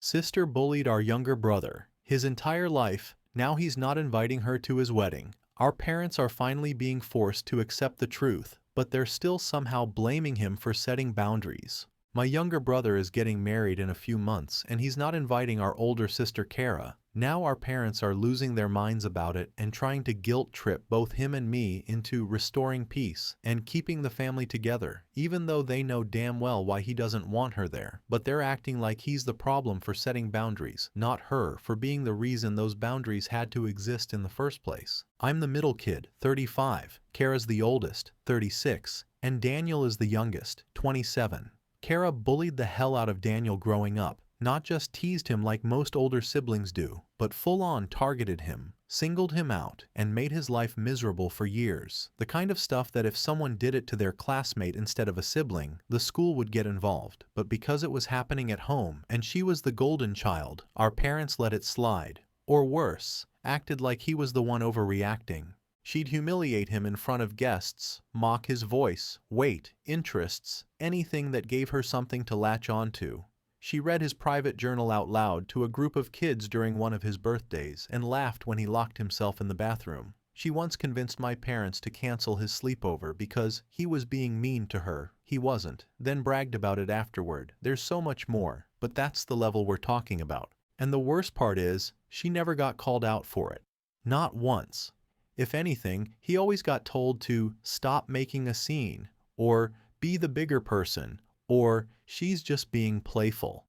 Sister bullied our younger brother his entire life. Now he's not inviting her to his wedding. Our parents are finally being forced to accept the truth, but they're still somehow blaming him for setting boundaries. My younger brother is getting married in a few months and he's not inviting our older sister Kara. Now our parents are losing their minds about it and trying to guilt trip both him and me into restoring peace and keeping the family together, even though they know damn well why he doesn't want her there. But they're acting like he's the problem for setting boundaries, not her for being the reason those boundaries had to exist in the first place. I'm the middle kid, 35, Kara's the oldest, 36, and Daniel is the youngest, 27. Kara bullied the hell out of Daniel growing up. Not just teased him like most older siblings do, but full-on targeted him, singled him out, and made his life miserable for years. The kind of stuff that if someone did it to their classmate instead of a sibling, the school would get involved. But because it was happening at home and she was the golden child, our parents let it slide. Or worse, acted like he was the one overreacting. She'd humiliate him in front of guests, mock his voice, weight, interests, anything that gave her something to latch onto. She read his private journal out loud to a group of kids during one of his birthdays and laughed when he locked himself in the bathroom. She once convinced my parents to cancel his sleepover because he was being mean to her. He wasn't, then bragged about it afterward. There's so much more, but that's the level we're talking about. And the worst part is, she never got called out for it. Not once. If anything, he always got told to stop making a scene, or be the bigger person, or she's just being playful.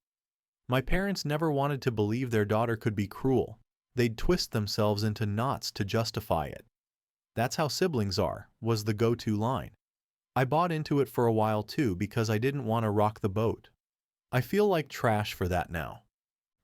My parents never wanted to believe their daughter could be cruel. They'd twist themselves into knots to justify it. That's how siblings are, was the go-to line. I bought into it for a while too because I didn't want to rock the boat. I feel like trash for that now.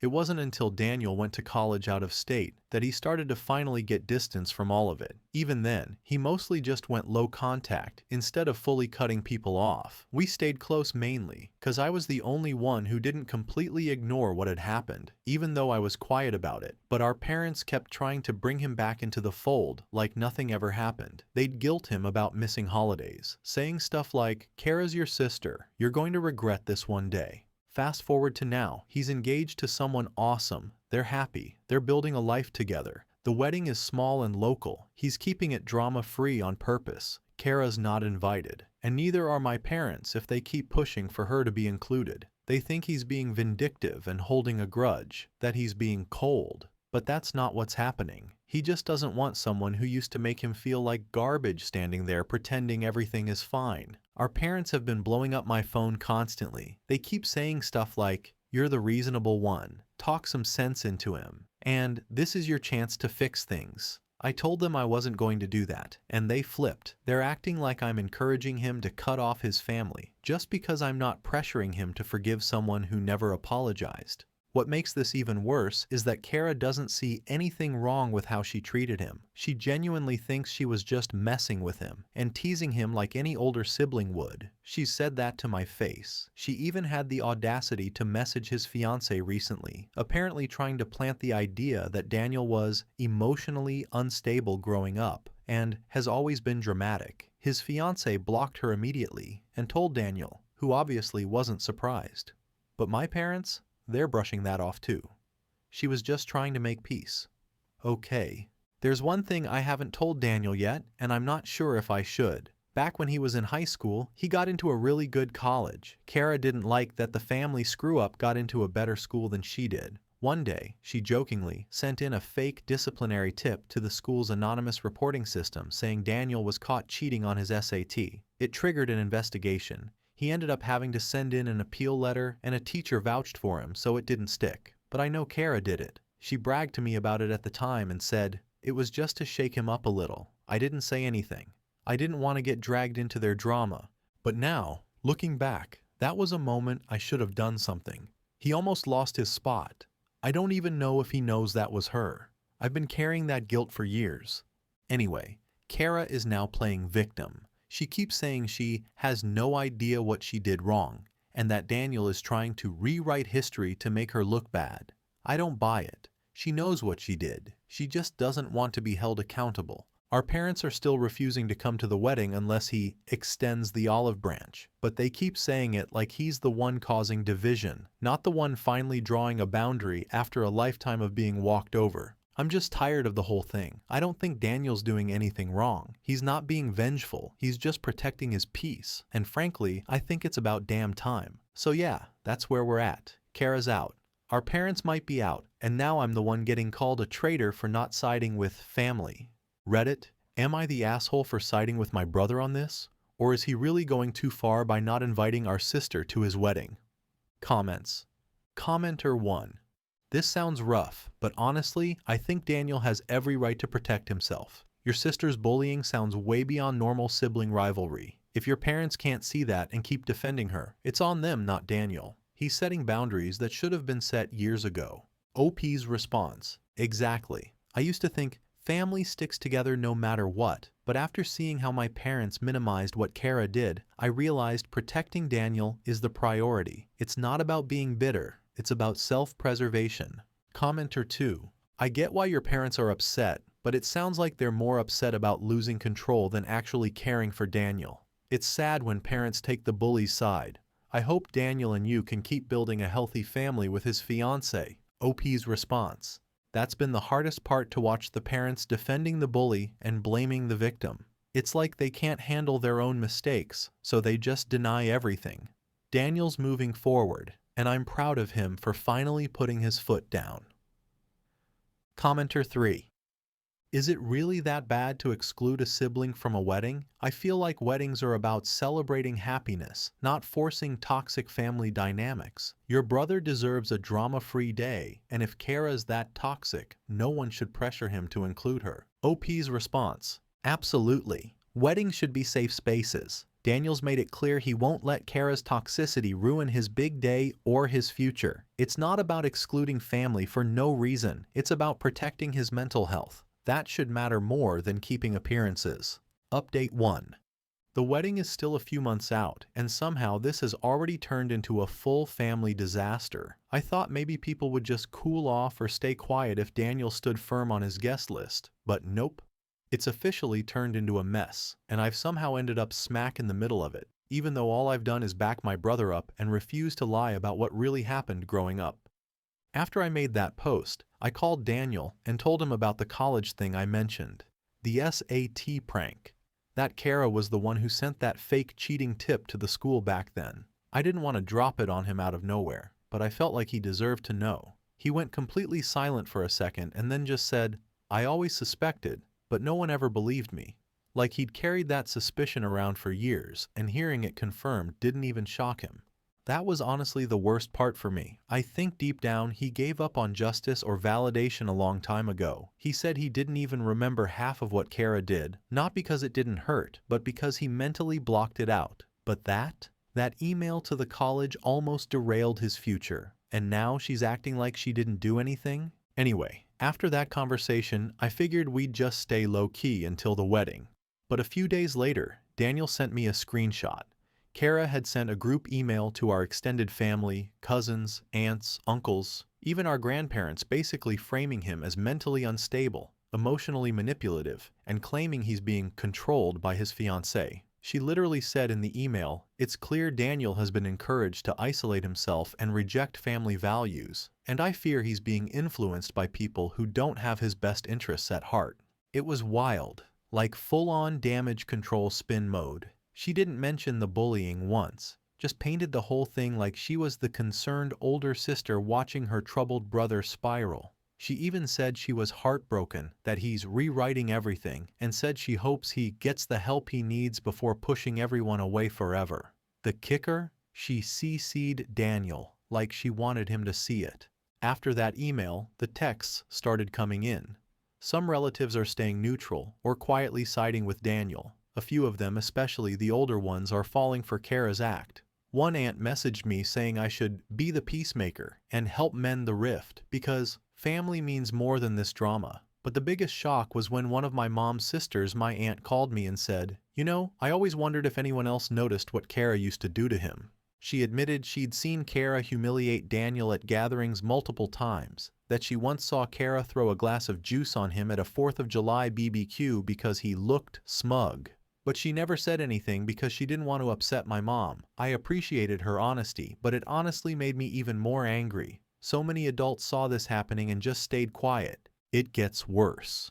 It wasn't until Daniel went to college out of state that he started to finally get distance from all of it. Even then, he mostly just went low contact instead of fully cutting people off. We stayed close mainly because I was the only one who didn't completely ignore what had happened, even though I was quiet about it. But our parents kept trying to bring him back into the fold like nothing ever happened. They'd guilt him about missing holidays, saying stuff like, "Kara's your sister, you're going to regret this one day." Fast forward to now, he's engaged to someone awesome, they're happy, they're building a life together. The wedding is small and local, he's keeping it drama-free on purpose. Kara's not invited, and neither are my parents if they keep pushing for her to be included. They think he's being vindictive and holding a grudge, that he's being cold. But that's not what's happening. He just doesn't want someone who used to make him feel like garbage standing there pretending everything is fine. Our parents have been blowing up my phone constantly. They keep saying stuff like, "You're the reasonable one, talk some sense into him," and "This is your chance to fix things." I told them I wasn't going to do that, and they flipped. They're acting like I'm encouraging him to cut off his family, just because I'm not pressuring him to forgive someone who never apologized. What makes this even worse is that Kara doesn't see anything wrong with how she treated him. She genuinely thinks she was just messing with him and teasing him like any older sibling would. She's said that to my face. She even had the audacity to message his fiancé recently, apparently trying to plant the idea that Daniel was emotionally unstable growing up and has always been dramatic. His fiancé blocked her immediately and told Daniel, who obviously wasn't surprised. But my parents? They're brushing that off too. She was just trying to make peace. Okay. There's one thing I haven't told Daniel yet, and I'm not sure if I should. Back when he was in high school, he got into a really good college. Kara didn't like that the family screw-up got into a better school than she did. One day, she jokingly sent in a fake disciplinary tip to the school's anonymous reporting system saying Daniel was caught cheating on his SAT. It triggered an investigation. He ended up having to send in an appeal letter, and a teacher vouched for him, so it didn't stick. But I know Kara did it. She bragged to me about it at the time and said, "It was just to shake him up a little. I didn't say anything. I didn't want to get dragged into their drama." But now, looking back, that was a moment I should have done something. He almost lost his spot. I don't even know if he knows that was her. I've been carrying that guilt for years. Anyway, Kara is now playing victim. She keeps saying she has no idea what she did wrong, and that Daniel is trying to rewrite history to make her look bad. I don't buy it. She knows what she did. She just doesn't want to be held accountable. Our parents are still refusing to come to the wedding unless he extends the olive branch, but they keep saying it like he's the one causing division, not the one finally drawing a boundary after a lifetime of being walked over. I'm just tired of the whole thing. I don't think Daniel's doing anything wrong. He's not being vengeful. He's just protecting his peace. And frankly, I think it's about damn time. So yeah, that's where we're at. Kara's out. Our parents might be out, and now I'm the one getting called a traitor for not siding with family. Reddit, am I the asshole for siding with my brother on this? Or is he really going too far by not inviting our sister to his wedding? Comments. Commenter 1. This sounds rough, but honestly, I think Daniel has every right to protect himself. Your sister's bullying sounds way beyond normal sibling rivalry. If your parents can't see that and keep defending her, it's on them, not Daniel. He's setting boundaries that should have been set years ago. OP's response. Exactly. I used to think family sticks together no matter what, but after seeing how my parents minimized what Kara did, I realized protecting Daniel is the priority. It's not about being bitter. It's about self-preservation. Commenter 2. I get why your parents are upset, but it sounds like they're more upset about losing control than actually caring for Daniel. It's sad when parents take the bully's side. I hope Daniel and you can keep building a healthy family with his fiancée. OP's response. That's been the hardest part, to watch the parents defending the bully and blaming the victim. It's like they can't handle their own mistakes, so they just deny everything. Daniel's moving forward, and I'm proud of him for finally putting his foot down. Commenter 3. Is it really that bad to exclude a sibling from a wedding? I feel like weddings are about celebrating happiness, not forcing toxic family dynamics. Your brother deserves a drama-free day, and if Kara's that toxic, no one should pressure him to include her. OP's response. Absolutely. Weddings should be safe spaces. Daniel's made it clear he won't let Kara's toxicity ruin his big day or his future. It's not about excluding family for no reason. It's about protecting his mental health. That should matter more than keeping appearances. Update 1. The wedding is still a few months out, and somehow this has already turned into a full family disaster. I thought maybe people would just cool off or stay quiet if Daniel stood firm on his guest list, but nope. It's officially turned into a mess, and I've somehow ended up smack in the middle of it, even though all I've done is back my brother up and refuse to lie about what really happened growing up. After I made that post, I called Daniel and told him about the college thing I mentioned. The SAT prank. That Kara was the one who sent that fake cheating tip to the school back then. I didn't want to drop it on him out of nowhere, but I felt like he deserved to know. He went completely silent for a second and then just said, "I always suspected, but no one ever believed me." Like he'd carried that suspicion around for years, and hearing it confirmed didn't even shock him. That was honestly the worst part for me. I think deep down he gave up on justice or validation a long time ago. He said he didn't even remember half of what Kara did, not because it didn't hurt, but because he mentally blocked it out. But that email to the college almost derailed his future. And now she's acting like she didn't do anything? Anyway, after that conversation, I figured we'd just stay low-key until the wedding. But a few days later, Daniel sent me a screenshot. Kara had sent a group email to our extended family, cousins, aunts, uncles, even our grandparents, basically framing him as mentally unstable, emotionally manipulative, and claiming he's being controlled by his fiancée. She literally said in the email, "It's clear Daniel has been encouraged to isolate himself and reject family values, and I fear he's being influenced by people who don't have his best interests at heart." It was wild, like full-on damage control spin mode. She didn't mention the bullying once, just painted the whole thing like she was the concerned older sister watching her troubled brother spiral. She even said she was heartbroken that he's rewriting everything, and said she hopes he gets the help he needs before pushing everyone away forever. The kicker? She CC'd Daniel, like she wanted him to see it. After that email, the texts started coming in. Some relatives are staying neutral or quietly siding with Daniel. A few of them, especially the older ones, are falling for Kara's act. One aunt messaged me saying I should be the peacemaker and help mend the rift because family means more than this drama. But the biggest shock was when one of my mom's sisters, my aunt, called me and said, "You know, I always wondered if anyone else noticed what Kara used to do to him." She admitted she'd seen Kara humiliate Daniel at gatherings multiple times, that she once saw Kara throw a glass of juice on him at a 4th of July BBQ because he looked smug. But she never said anything because she didn't want to upset my mom. I appreciated her honesty, but it honestly made me even more angry. So many adults saw this happening and just stayed quiet. It gets worse.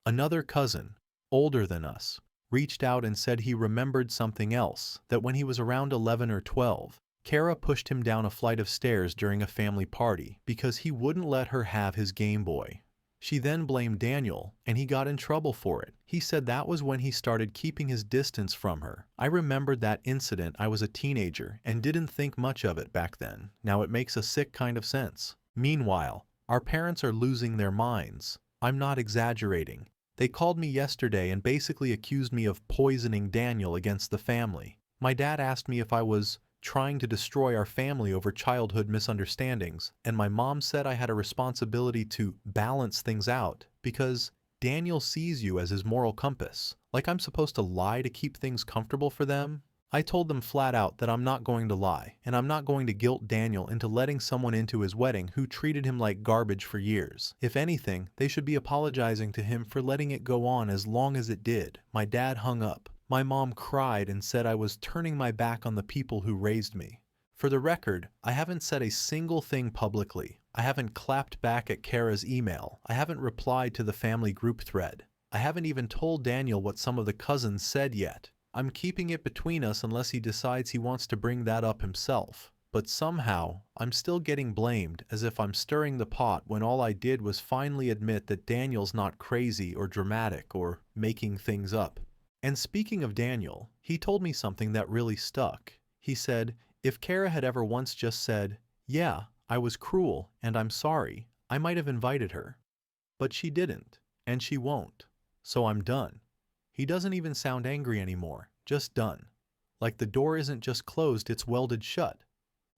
Another cousin, older than us, reached out and said he remembered something else, that when he was around 11 or 12, Kara pushed him down a flight of stairs during a family party because he wouldn't let her have his Game Boy. She then blamed Daniel, and he got in trouble for it. He said that was when he started keeping his distance from her. I remembered that incident. I was a teenager and didn't think much of it back then. Now it makes a sick kind of sense. Meanwhile, our parents are losing their minds. I'm not exaggerating. They called me yesterday and basically accused me of poisoning Daniel against the family. My dad asked me if I was trying to destroy our family over childhood misunderstandings, and my mom said I had a responsibility to balance things out because Daniel sees you as his moral compass. Like I'm supposed to lie to keep things comfortable for them? I told them flat out that I'm not going to lie, and I'm not going to guilt Daniel into letting someone into his wedding who treated him like garbage for years. If anything, they should be apologizing to him for letting it go on as long as it did. My dad hung up. My mom cried and said I was turning my back on the people who raised me. For the record, I haven't said a single thing publicly. I haven't clapped back at Kara's email. I haven't replied to the family group thread. I haven't even told Daniel what some of the cousins said yet. I'm keeping it between us unless he decides he wants to bring that up himself. But somehow, I'm still getting blamed as if I'm stirring the pot when all I did was finally admit that Daniel's not crazy or dramatic or making things up. And speaking of Daniel, he told me something that really stuck. He said, if Kara had ever once just said, yeah, I was cruel and I'm sorry, I might have invited her. But she didn't, and she won't. So I'm done. He doesn't even sound angry anymore, just done. Like the door isn't just closed, it's welded shut.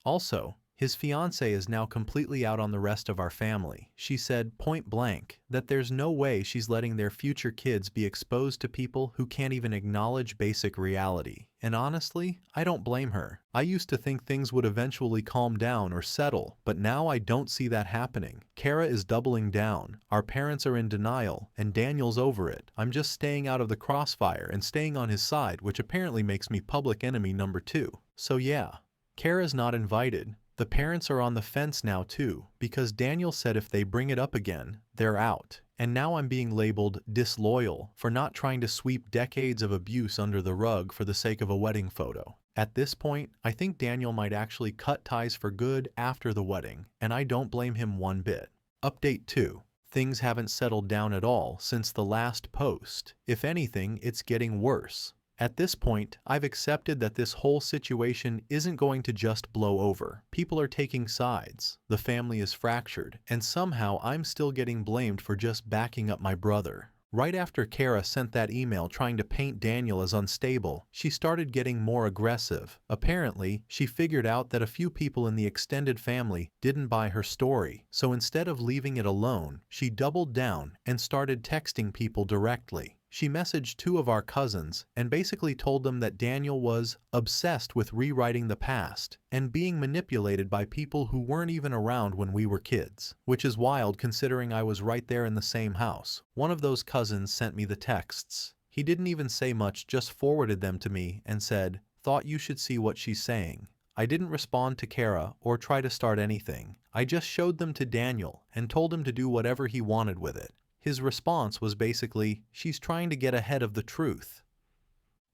Also, his fiancée is now completely out on the rest of our family. She said point blank that there's no way she's letting their future kids be exposed to people who can't even acknowledge basic reality. And honestly, I don't blame her. I used to think things would eventually calm down or settle, but now I don't see that happening. Kara is doubling down, our parents are in denial, and Daniel's over it. I'm just staying out of the crossfire and staying on his side, which apparently makes me public enemy number 2. So yeah, Kara's not invited. The parents are on the fence now too, because Daniel said if they bring it up again, they're out. And now I'm being labeled disloyal for not trying to sweep decades of abuse under the rug for the sake of a wedding photo. At this point, I think Daniel might actually cut ties for good after the wedding, and I don't blame him one bit. Update 2. Things haven't settled down at all since the last post. If anything, it's getting worse. At this point, I've accepted that this whole situation isn't going to just blow over. People are taking sides, the family is fractured, and somehow I'm still getting blamed for just backing up my brother. Right after Kara sent that email trying to paint Daniel as unstable, she started getting more aggressive. Apparently, she figured out that a few people in the extended family didn't buy her story, so instead of leaving it alone, she doubled down and started texting people directly. She messaged 2 of our cousins and basically told them that Daniel was obsessed with rewriting the past and being manipulated by people who weren't even around when we were kids, which is wild considering I was right there in the same house. One of those cousins sent me the texts. He didn't even say much, just forwarded them to me and said, "Thought you should see what she's saying." I didn't respond to Kara or try to start anything. I just showed them to Daniel and told him to do whatever he wanted with it. His response was basically, she's trying to get ahead of the truth.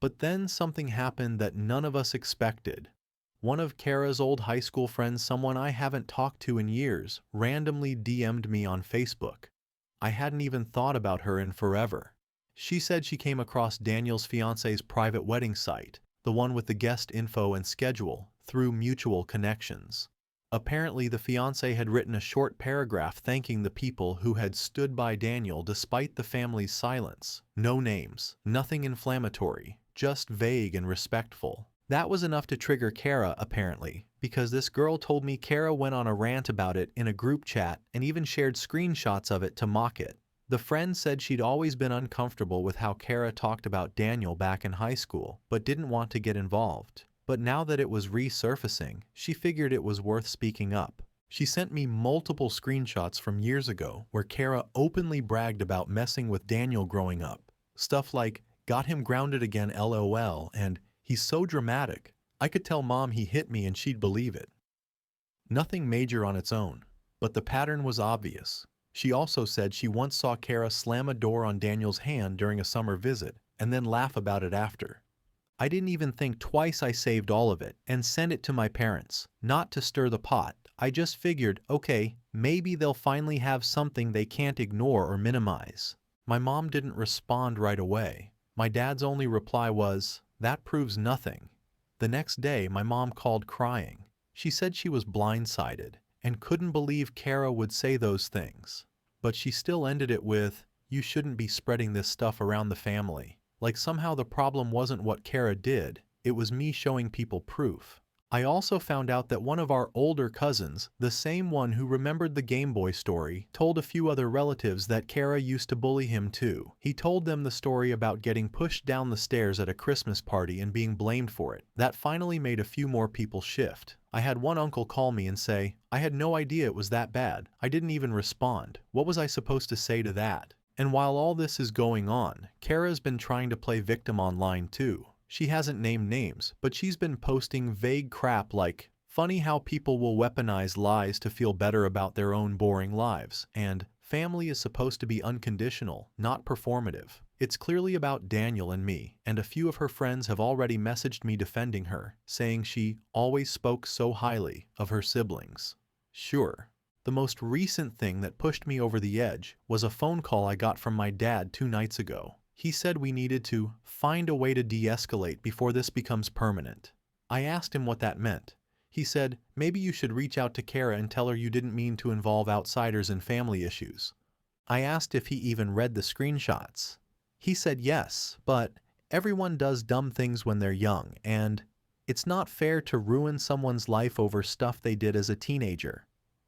But then something happened that none of us expected. One of Kara's old high school friends, someone I haven't talked to in years, randomly DM'd me on Facebook. I hadn't even thought about her in forever. She said she came across Daniel's fiancée's private wedding site, the one with the guest info and schedule, through mutual connections. Apparently, the fiancé had written a short paragraph thanking the people who had stood by Daniel despite the family's silence. No names, nothing inflammatory, just vague and respectful. That was enough to trigger Kara, apparently, because this girl told me Kara went on a rant about it in a group chat and even shared screenshots of it to mock it. The friend said she'd always been uncomfortable with how Kara talked about Daniel back in high school, but didn't want to get involved. But now that it was resurfacing, she figured it was worth speaking up. She sent me multiple screenshots from years ago where Kara openly bragged about messing with Daniel growing up. Stuff like, got him grounded again LOL, and he's so dramatic. I could tell mom he hit me and she'd believe it. Nothing major on its own, but the pattern was obvious. She also said she once saw Kara slam a door on Daniel's hand during a summer visit and then laugh about it after. I didn't even think twice. I saved all of it and sent it to my parents, not to stir the pot. I just figured, okay, maybe they'll finally have something they can't ignore or minimize. My mom didn't respond right away. My dad's only reply was, "That proves nothing." The next day, my mom called crying. She said she was blindsided and couldn't believe Kara would say those things. But she still ended it with, "You shouldn't be spreading this stuff around the family." Like somehow the problem wasn't what Kara did, it was me showing people proof. I also found out that one of our older cousins, the same one who remembered the Game Boy story, told a few other relatives that Kara used to bully him too. He told them the story about getting pushed down the stairs at a Christmas party and being blamed for it. That finally made a few more people shift. I had one uncle call me and say, "I had no idea it was that bad. I didn't even respond. What was I supposed to say to that?" And while all this is going on, Kara's been trying to play victim online too. She hasn't named names, but she's been posting vague crap like, "Funny how people will weaponize lies to feel better about their own boring lives," and "Family is supposed to be unconditional, not performative." It's clearly about Daniel and me, and a few of her friends have already messaged me defending her, saying she always spoke so highly of her siblings. Sure. The most recent thing that pushed me over the edge was a phone call I got from my dad 2 nights ago. He said we needed to find a way to de-escalate before this becomes permanent. I asked him what that meant. He said, "Maybe you should reach out to Kara and tell her you didn't mean to involve outsiders in family issues." I asked if he even read the screenshots. He said yes, but everyone does dumb things when they're young, and it's not fair to ruin someone's life over stuff they did as a teenager.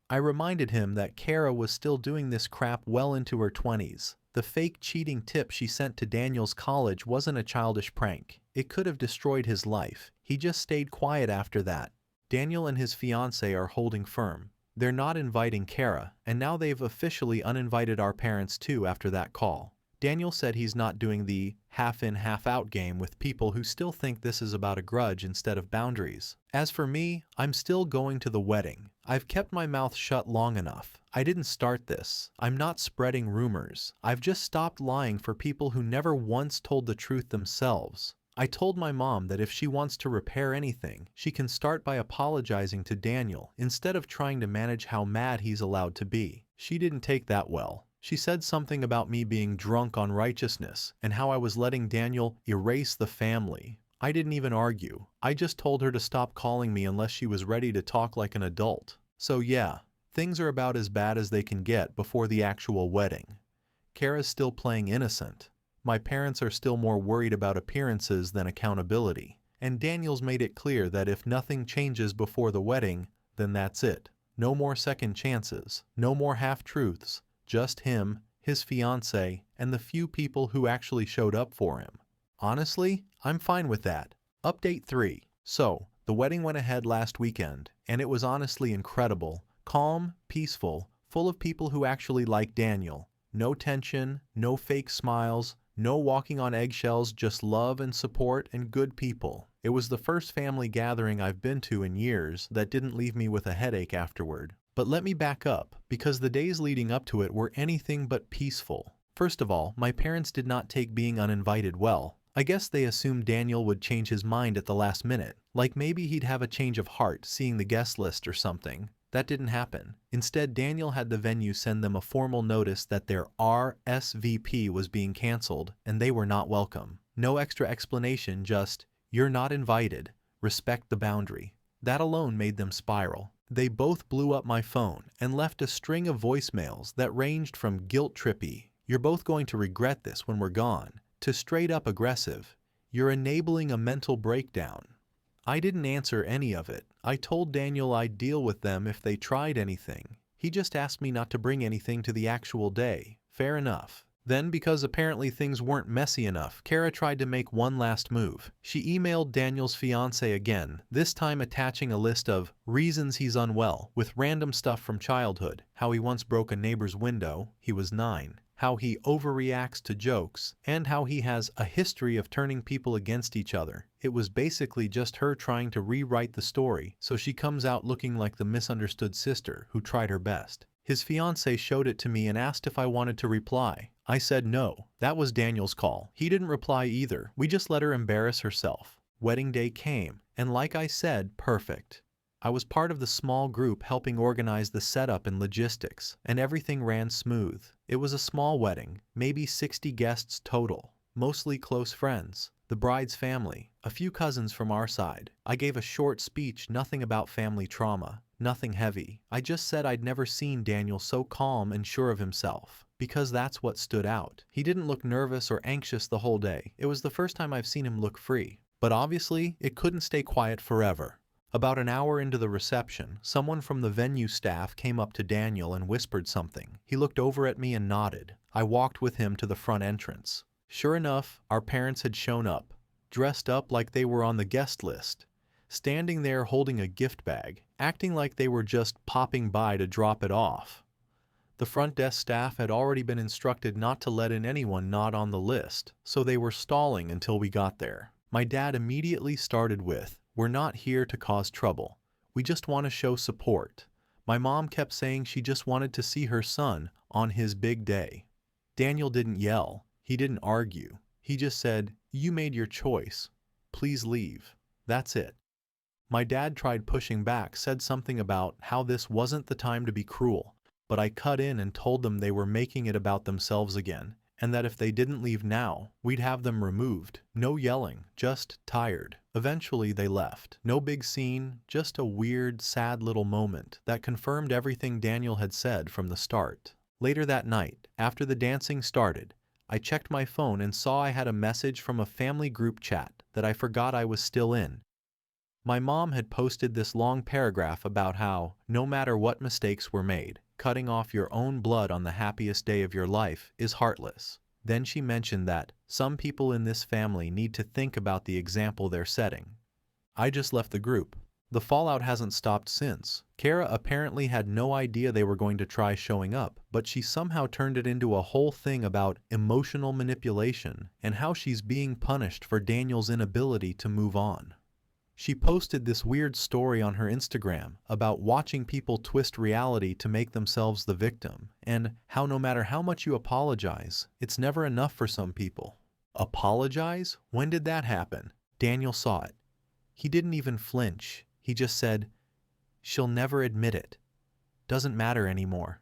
I reminded him that Kara was still doing this crap well into her 20s. The fake cheating tip she sent to Daniel's college wasn't a childish prank. It could have destroyed his life. He just stayed quiet after that. Daniel and his fiancée are holding firm. They're not inviting Kara, and now they've officially uninvited our parents too after that call. Daniel said he's not doing the half-in, half-out game with people who still think this is about a grudge instead of boundaries. As for me, I'm still going to the wedding. I've kept my mouth shut long enough. I didn't start this. I'm not spreading rumors. I've just stopped lying for people who never once told the truth themselves. I told my mom that if she wants to repair anything, she can start by apologizing to Daniel instead of trying to manage how mad he's allowed to be. She didn't take that well. She said something about me being drunk on righteousness and how I was letting Daniel erase the family. I didn't even argue. I just told her to stop calling me unless she was ready to talk like an adult. So yeah, things are about as bad as they can get before the actual wedding. Kara's still playing innocent. My parents are still more worried about appearances than accountability. And Daniel's made it clear that if nothing changes before the wedding, then that's it. No more second chances. No more half-truths. Just him, his fiancée, and the few people who actually showed up for him. Honestly, I'm fine with that. Update 3. So, the wedding went ahead last weekend, and it was honestly incredible. Calm, peaceful, full of people who actually like Daniel. No tension, no fake smiles, no walking on eggshells, just love and support and good people. It was the first family gathering I've been to in years that didn't leave me with a headache afterward. But let me back up, because the days leading up to it were anything but peaceful. First of all, my parents did not take being uninvited well. I guess they assumed Daniel would change his mind at the last minute, like maybe he'd have a change of heart seeing the guest list or something. That didn't happen. Instead, Daniel had the venue send them a formal notice that their RSVP was being canceled and they were not welcome. No extra explanation, just, "You're not invited. Respect the boundary." That alone made them spiral. They both blew up my phone and left a string of voicemails that ranged from guilt-trippy, "You're both going to regret this when we're gone," to straight-up aggressive, "You're enabling a mental breakdown." I didn't answer any of it. I told Daniel I'd deal with them if they tried anything. He just asked me not to bring anything to the actual day. Fair enough. Then, because apparently things weren't messy enough, Kara tried to make one last move. She emailed Daniel's fiancé again, this time attaching a list of reasons he's unwell, with random stuff from childhood, how he once broke a neighbor's window, he was 9, how he overreacts to jokes, and how he has a history of turning people against each other. It was basically just her trying to rewrite the story so she comes out looking like the misunderstood sister who tried her best. His fiancé showed it to me and asked if I wanted to reply. I said no. That was Daniel's call. He didn't reply either. We just let her embarrass herself. Wedding day came, and like I said, perfect. I was part of the small group helping organize the setup and logistics, and everything ran smooth. It was a small wedding, maybe 60 guests total, mostly close friends, the bride's family, a few cousins from our side. I gave a short speech, nothing about family trauma, nothing heavy. I just said I'd never seen Daniel so calm and sure of himself, because that's what stood out. He didn't look nervous or anxious the whole day. It was the first time I've seen him look free. But obviously, it couldn't stay quiet forever. About an hour into the reception, someone from the venue staff came up to Daniel and whispered something. He looked over at me and nodded. I walked with him to the front entrance. Sure enough, our parents had shown up, dressed up like they were on the guest list, standing there holding a gift bag, acting like they were just popping by to drop it off. The front desk staff had already been instructed not to let in anyone not on the list, so they were stalling until we got there. My dad immediately started with, "We're not here to cause trouble. We just want to show support." My mom kept saying she just wanted to see her son on his big day. Daniel didn't yell. He didn't argue. He just said, "You made your choice. Please leave." That's it. My dad tried pushing back, said something about how this wasn't the time to be cruel, but I cut in and told them they were making it about themselves again, and that if they didn't leave now, we'd have them removed. No yelling, just tired. Eventually they left. No big scene, just a weird, sad little moment that confirmed everything Daniel had said from the start. Later that night, after the dancing started, I checked my phone and saw I had a message from a family group chat that I forgot I was still in. My mom had posted this long paragraph about how, no matter what mistakes were made, cutting off your own blood on the happiest day of your life is heartless. Then she mentioned that some people in this family need to think about the example they're setting. I just left the group. The fallout hasn't stopped since. Kara apparently had no idea they were going to try showing up, but she somehow turned it into a whole thing about emotional manipulation and how she's being punished for Daniel's inability to move on. She posted this weird story on her Instagram about watching people twist reality to make themselves the victim, and how no matter how much you apologize, it's never enough for some people. Apologize? When did that happen? Daniel saw it. He didn't even flinch. He just said, "She'll never admit it. Doesn't matter anymore."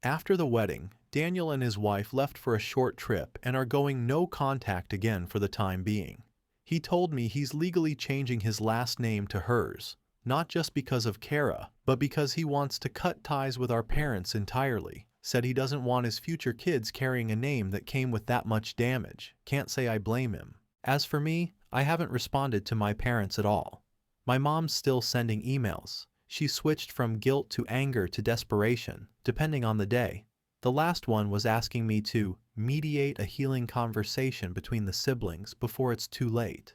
After the wedding, Daniel and his wife left for a short trip and are going no contact again for the time being. He told me he's legally changing his last name to hers, not just because of Kara, but because he wants to cut ties with our parents entirely. Said he doesn't want his future kids carrying a name that came with that much damage. Can't say I blame him. As for me, I haven't responded to my parents at all. My mom's still sending emails. She switched from guilt to anger to desperation, depending on the day. The last one was asking me to mediate a healing conversation between the siblings before it's too late.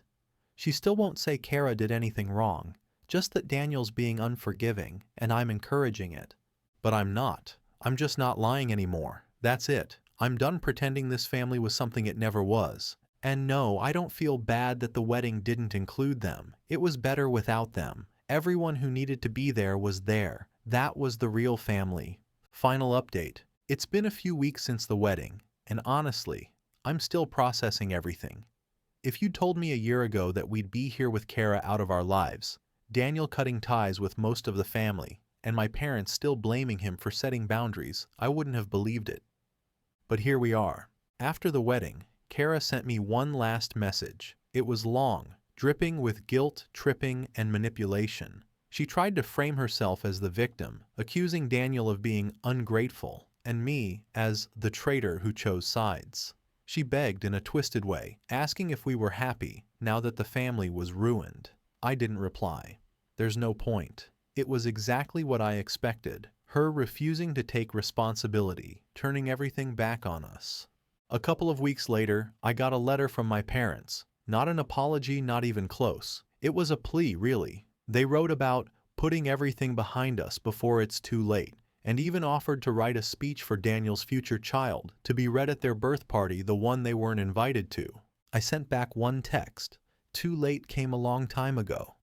She still won't say Kara did anything wrong, just that Daniel's being unforgiving and I'm encouraging it. But I'm not. I'm just not lying anymore. That's it. I'm done pretending this family was something it never was. And no, I don't feel bad that the wedding didn't include them. It was better without them. Everyone who needed to be there was there. That was the real family. Final update. It's been a few weeks since the wedding, and honestly, I'm still processing everything. If you told me a year ago that we'd be here with Kara out of our lives, Daniel cutting ties with most of the family, and my parents still blaming him for setting boundaries, I wouldn't have believed it. But here we are. After the wedding, Kara sent me one last message. It was long, dripping with guilt, tripping, and manipulation. She tried to frame herself as the victim, accusing Daniel of being ungrateful, and me as the traitor who chose sides. She begged in a twisted way, asking if we were happy now that the family was ruined. I didn't reply. There's no point. It was exactly what I expected. Her refusing to take responsibility, turning everything back on us. A couple of weeks later, I got a letter from my parents. Not an apology, not even close. It was a plea, really. They wrote about putting everything behind us before it's too late, and even offered to write a speech for Daniel's future child to be read at their birth party, the one they weren't invited to. I sent back one text. Too late came a long time ago.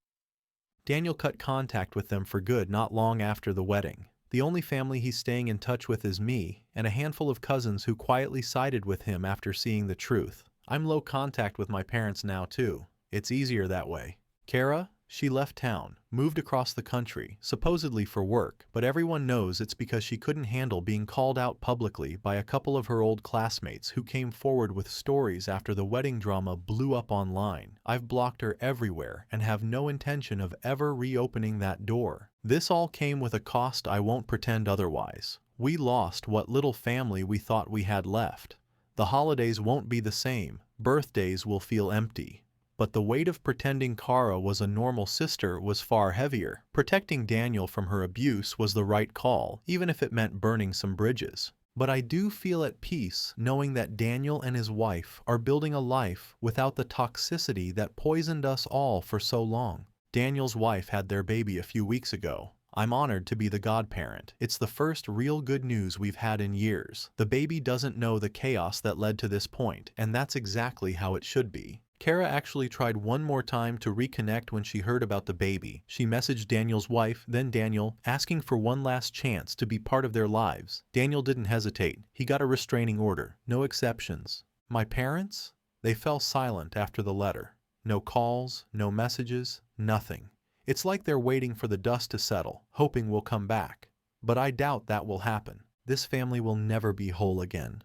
Daniel cut contact with them for good not long after the wedding. The only family he's staying in touch with is me and a handful of cousins who quietly sided with him after seeing the truth. I'm low contact with my parents now too. It's easier that way. Kara, she left town, moved across the country, supposedly for work, but everyone knows it's because she couldn't handle being called out publicly by a couple of her old classmates who came forward with stories after the wedding drama blew up online. I've blocked her everywhere and have no intention of ever reopening that door. This all came with a cost, I won't pretend otherwise. We lost what little family we thought we had left. The holidays won't be the same, birthdays will feel empty. But the weight of pretending Kara was a normal sister was far heavier. Protecting Daniel from her abuse was the right call, even if it meant burning some bridges. But I do feel at peace knowing that Daniel and his wife are building a life without the toxicity that poisoned us all for so long. Daniel's wife had their baby a few weeks ago. I'm honored to be the godparent. It's the first real good news we've had in years. The baby doesn't know the chaos that led to this point, and that's exactly how it should be. Kara actually tried one more time to reconnect when she heard about the baby. She messaged Daniel's wife, then Daniel, asking for one last chance to be part of their lives. Daniel didn't hesitate. He got a restraining order. No exceptions. My parents? They fell silent after the letter. No calls, no messages, nothing. It's like they're waiting for the dust to settle, hoping we'll come back. But I doubt that will happen. This family will never be whole again.